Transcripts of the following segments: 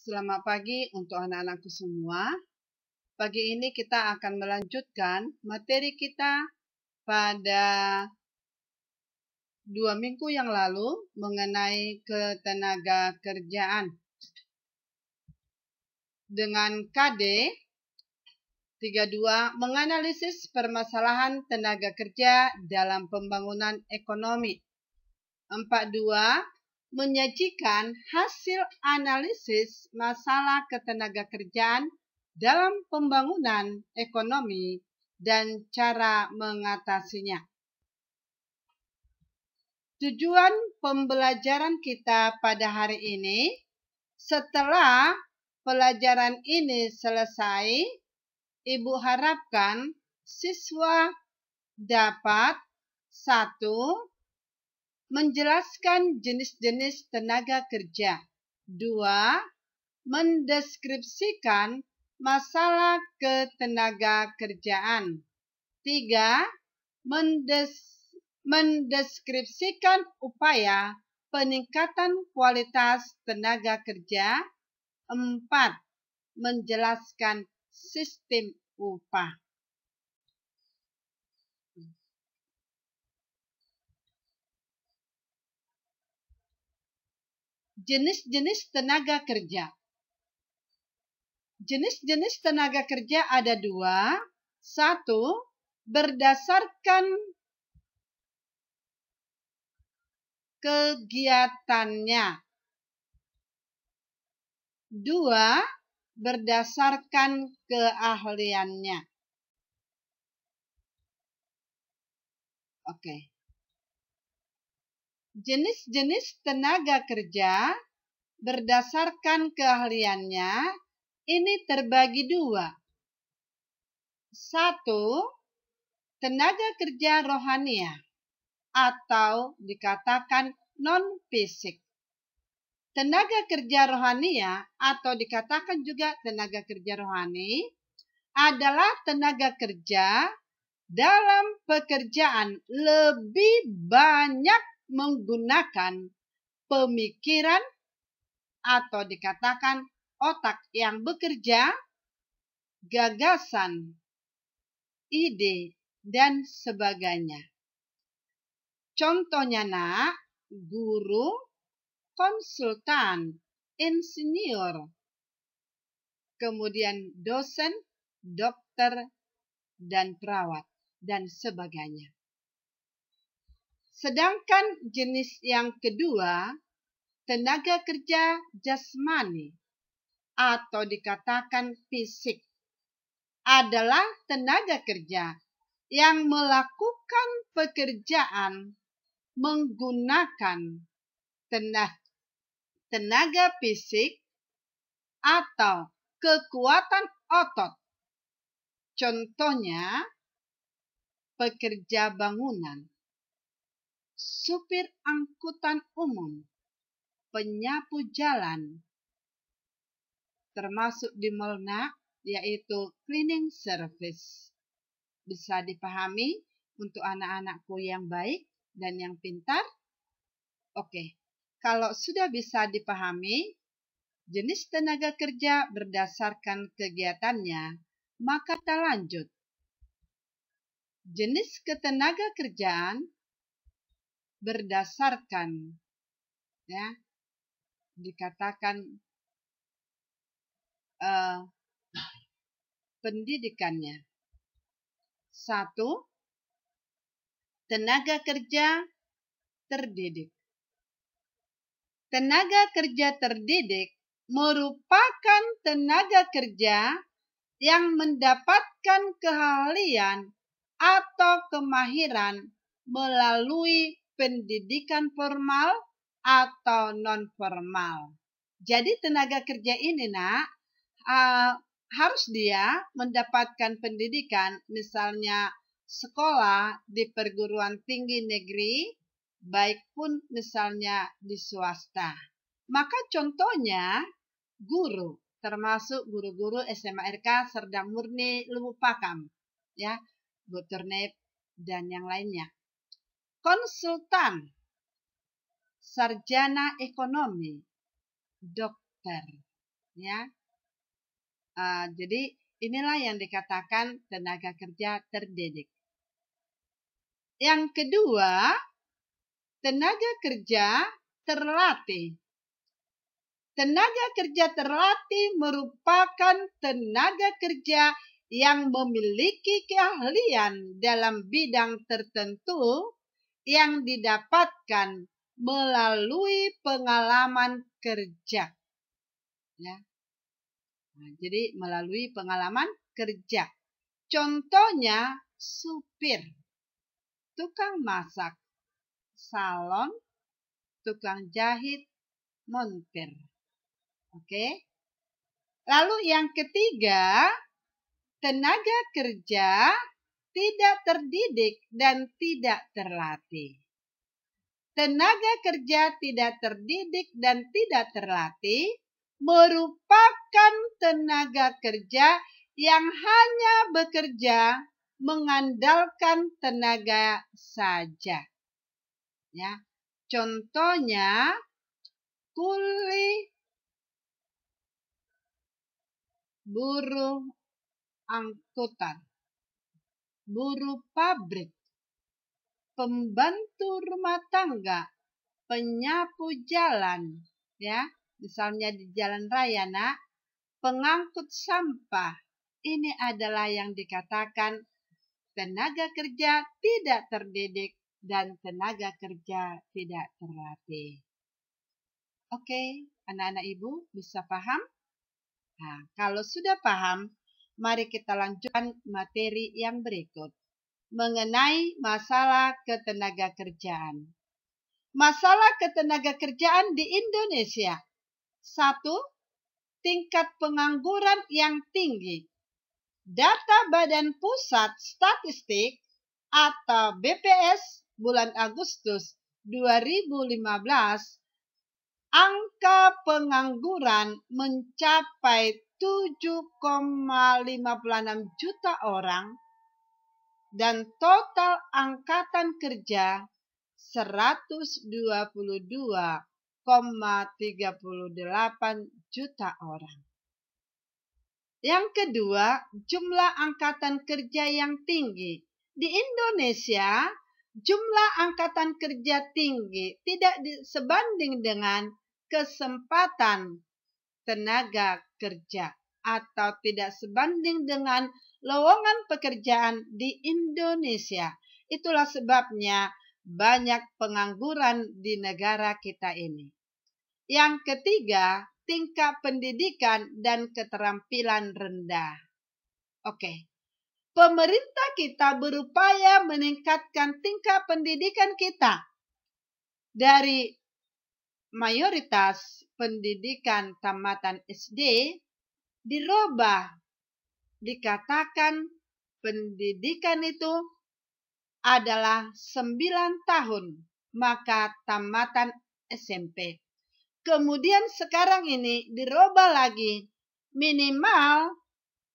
Selamat pagi untuk anak-anakku semua. Pagi ini kita akan melanjutkan materi kita pada 2 minggu yang lalu mengenai ketenaga kerjaan. Dengan KD 32 menganalisis permasalahan tenaga kerja dalam pembangunan ekonomi. 42 menyajikan hasil analisis masalah ketenaga kerjaan dalam pembangunan ekonomi dan cara mengatasinya. Tujuan pembelajaran kita pada hari ini, setelah pelajaran ini selesai, Ibu harapkan siswa dapat 1. Menjelaskan jenis-jenis tenaga kerja. 2. Mendeskripsikan masalah ketenaga kerjaan. 3. Mendeskripsikan upaya peningkatan kualitas tenaga kerja. 4. Menjelaskan sistem upah. Jenis-jenis tenaga kerja. Jenis-jenis tenaga kerja ada 2. 1. Berdasarkan kegiatannya. 2. Berdasarkan keahliannya. Oke. Jenis-jenis tenaga kerja berdasarkan keahliannya ini terbagi 2. 1. Tenaga kerja rohaniah atau dikatakan non-fisik. Tenaga kerja rohaniah atau dikatakan juga tenaga kerja rohani adalah tenaga kerja dalam pekerjaan lebih banyak menggunakan pemikiran atau dikatakan otak yang bekerja, gagasan, ide, dan sebagainya. Contohnya guru, konsultan, insinyur, kemudian dosen, dokter, dan perawat, dan sebagainya. Sedangkan jenis yang kedua, tenaga kerja jasmani atau dikatakan fisik adalah tenaga kerja yang melakukan pekerjaan menggunakan tenaga fisik atau kekuatan otot. Contohnya, pekerja bangunan, supir angkutan umum, penyapu jalan, termasuk di mal yaitu cleaning service. Bisa dipahami untuk anak-anakku yang baik dan yang pintar? Oke, kalau sudah bisa dipahami jenis tenaga kerja berdasarkan kegiatannya, maka kita lanjut. Jenis ketenaga kerjaan berdasarkan dikatakan pendidikannya. 1. Tenaga kerja terdidik. Tenaga kerja terdidik merupakan tenaga kerja yang mendapatkan keahlian atau kemahiran melalui pendidikan formal atau non-formal. Jadi tenaga kerja ini harus dia mendapatkan pendidikan, misalnya sekolah di perguruan tinggi negeri, baik pun misalnya di swasta. Maka contohnya guru, termasuk guru-guru SMA RK Serdang Murni Lubuk Pakam, Buturnep dan yang lainnya. Konsultan, sarjana ekonomi, dokter, ya. Jadi inilah yang dikatakan tenaga kerja terdidik. Yang kedua, tenaga kerja terlatih. Tenaga kerja terlatih merupakan tenaga kerja yang memiliki keahlian dalam bidang tertentu yang didapatkan melalui pengalaman kerja. Ya. Jadi melalui pengalaman kerja. Contohnya supir, tukang masak, salon, tukang jahit, montir. Oke. Lalu yang ketiga, tenaga kerja tidak terdidik dan tidak terlatih. Tenaga kerja tidak terdidik dan tidak terlatih merupakan tenaga kerja yang hanya bekerja mengandalkan tenaga saja. Ya. Contohnya kuli, buruh angkutan, buruh pabrik, pembantu rumah tangga, penyapu jalan, ya. Misalnya di jalan raya, Nak, pengangkut sampah. Ini adalah yang dikatakan tenaga kerja tidak terdidik dan tenaga kerja tidak terlatih. Oke, anak-anak Ibu bisa paham? Nah, kalau sudah paham, mari kita lanjutkan materi yang berikut mengenai masalah ketenagakerjaan. Masalah ketenagakerjaan di Indonesia. 1. Tingkat pengangguran yang tinggi. Data Badan Pusat Statistik atau BPS bulan Agustus 2015, angka pengangguran mencapai 7,56 juta orang dan total angkatan kerja 122,38 juta orang. Yang kedua, jumlah angkatan kerja yang tinggi. Di Indonesia, jumlah angkatan kerja tinggi tidak sebanding dengan kesempatan tenaga kerja atau tidak sebanding dengan lowongan pekerjaan di Indonesia. Itulah sebabnya banyak pengangguran di negara kita ini. Yang ketiga, tingkat pendidikan dan keterampilan rendah. Oke. Pemerintah kita berupaya meningkatkan tingkat pendidikan kita dari mayoritas pendidikan tamatan SD dirubah, dikatakan pendidikan itu adalah 9 tahun, maka tamatan SMP. Kemudian sekarang ini dirubah lagi, minimal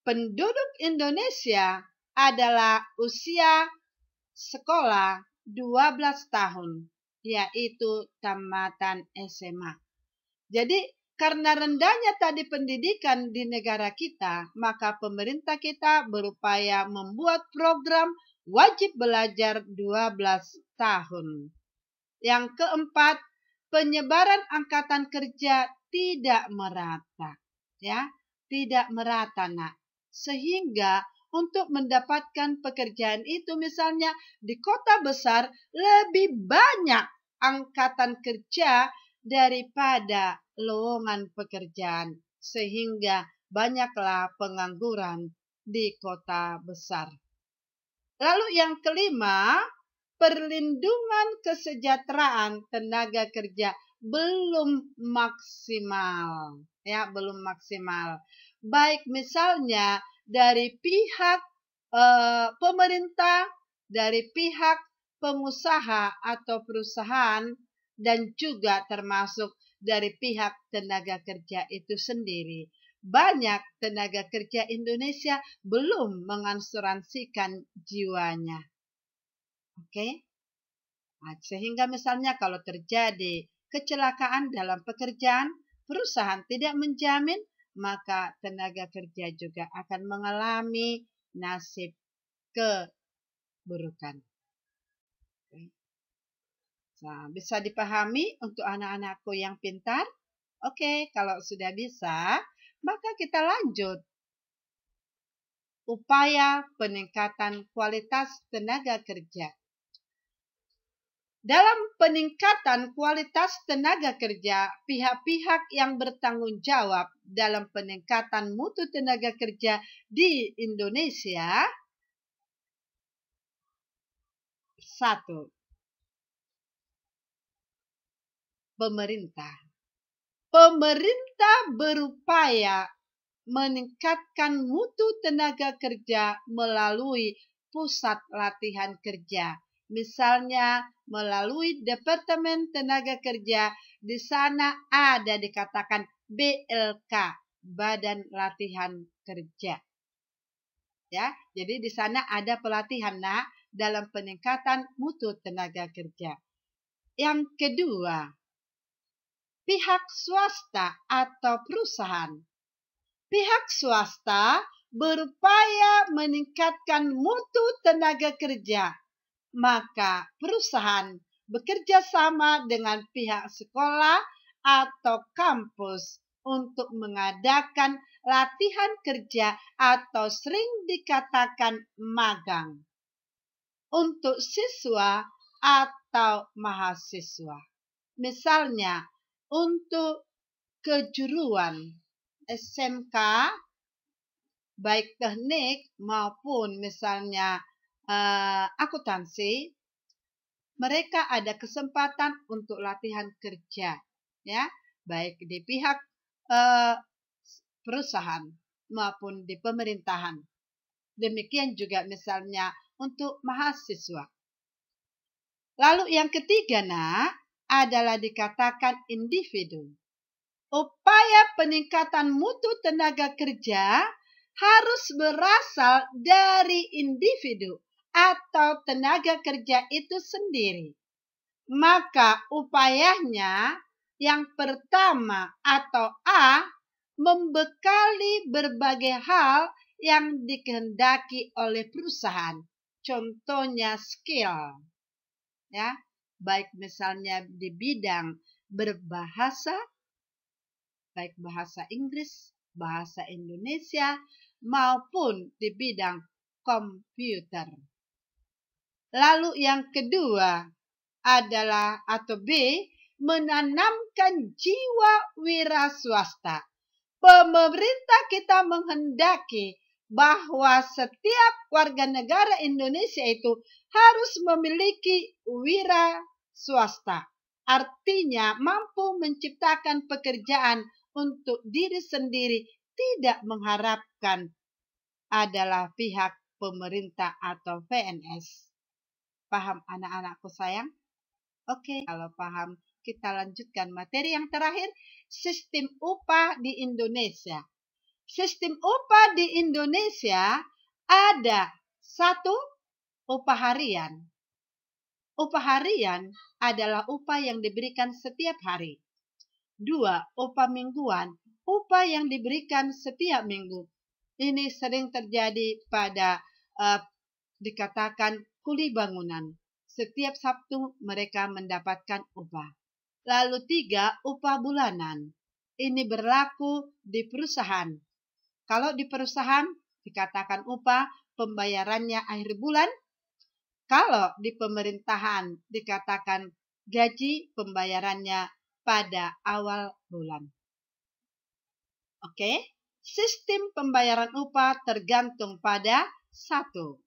penduduk Indonesia adalah usia sekolah 12 tahun, yaitu tamatan SMA. Jadi karena rendahnya tadi pendidikan di negara kita, maka pemerintah kita berupaya membuat program wajib belajar 12 tahun. Yang keempat, penyebaran angkatan kerja tidak merata. Ya, tidak merata, Nak. Sehingga untuk mendapatkan pekerjaan itu misalnya di kota besar lebih banyak angkatan kerja daripada lowongan pekerjaan. Sehingga banyaklah pengangguran di kota besar. Lalu yang kelima, perlindungan kesejahteraan tenaga kerja belum maksimal. Ya, belum maksimal. Baik misalnya dari pihak pemerintah, dari pihak pengusaha atau perusahaan, dan juga termasuk dari pihak tenaga kerja itu sendiri. Banyak tenaga kerja Indonesia belum mengasuransikan jiwanya. Oke? Nah, sehingga misalnya kalau terjadi kecelakaan dalam pekerjaan, perusahaan tidak menjamin, maka tenaga kerja juga akan mengalami nasib keburukan. Nah, bisa dipahami untuk anak-anakku yang pintar? Oke, kalau sudah bisa, maka kita lanjut. Upaya peningkatan kualitas tenaga kerja. Dalam peningkatan kualitas tenaga kerja, pihak-pihak yang bertanggung jawab dalam peningkatan mutu tenaga kerja di Indonesia. 1. Pemerintah. Pemerintah berupaya meningkatkan mutu tenaga kerja melalui pusat latihan kerja. Misalnya melalui Departemen Tenaga Kerja, di sana ada dikatakan BLK, Badan Latihan Kerja. Ya, jadi di sana ada pelatihan dalam peningkatan mutu tenaga kerja. Yang kedua, pihak swasta atau perusahaan. Pihak swasta berupaya meningkatkan mutu tenaga kerja, maka perusahaan bekerja sama dengan pihak sekolah atau kampus untuk mengadakan latihan kerja atau sering dikatakan magang untuk siswa atau mahasiswa. Misalnya untuk kejuruan SMK, baik teknik maupun misalnya akuntansi, mereka ada kesempatan untuk latihan kerja, ya, baik di pihak perusahaan maupun di pemerintahan. Demikian juga misalnya untuk mahasiswa. Lalu yang ketiga adalah dikatakan individu. Upaya peningkatan mutu tenaga kerja harus berasal dari individu atau tenaga kerja itu sendiri. Maka upayanya yang pertama atau A, membekali berbagai hal yang dikehendaki oleh perusahaan. Contohnya skill, ya, baik misalnya di bidang berbahasa, baik bahasa Inggris, bahasa Indonesia, maupun di bidang komputer. Lalu yang kedua adalah atau B, menanamkan jiwa wira swasta. Pemerintah kita menghendaki bahwa setiap warga negara Indonesia itu harus memiliki wira swasta. Artinya mampu menciptakan pekerjaan untuk diri sendiri, tidak mengharapkan adalah pihak pemerintah atau PNS. Paham anak-anakku sayang? Oke, kalau paham, kita lanjutkan materi yang terakhir, sistem upah di Indonesia. Sistem upah di Indonesia ada 1, upah harian. Upah harian adalah upah yang diberikan setiap hari. 2, upah mingguan, upah yang diberikan setiap minggu. Ini sering terjadi pada dikatakan kuli bangunan. Setiap Sabtu mereka mendapatkan upah. Lalu 3, upah bulanan. Ini berlaku di perusahaan. Kalau di perusahaan dikatakan upah pembayarannya akhir bulan. Kalau di pemerintahan dikatakan gaji pembayarannya pada awal bulan. Oke, sistem pembayaran upah tergantung pada 1.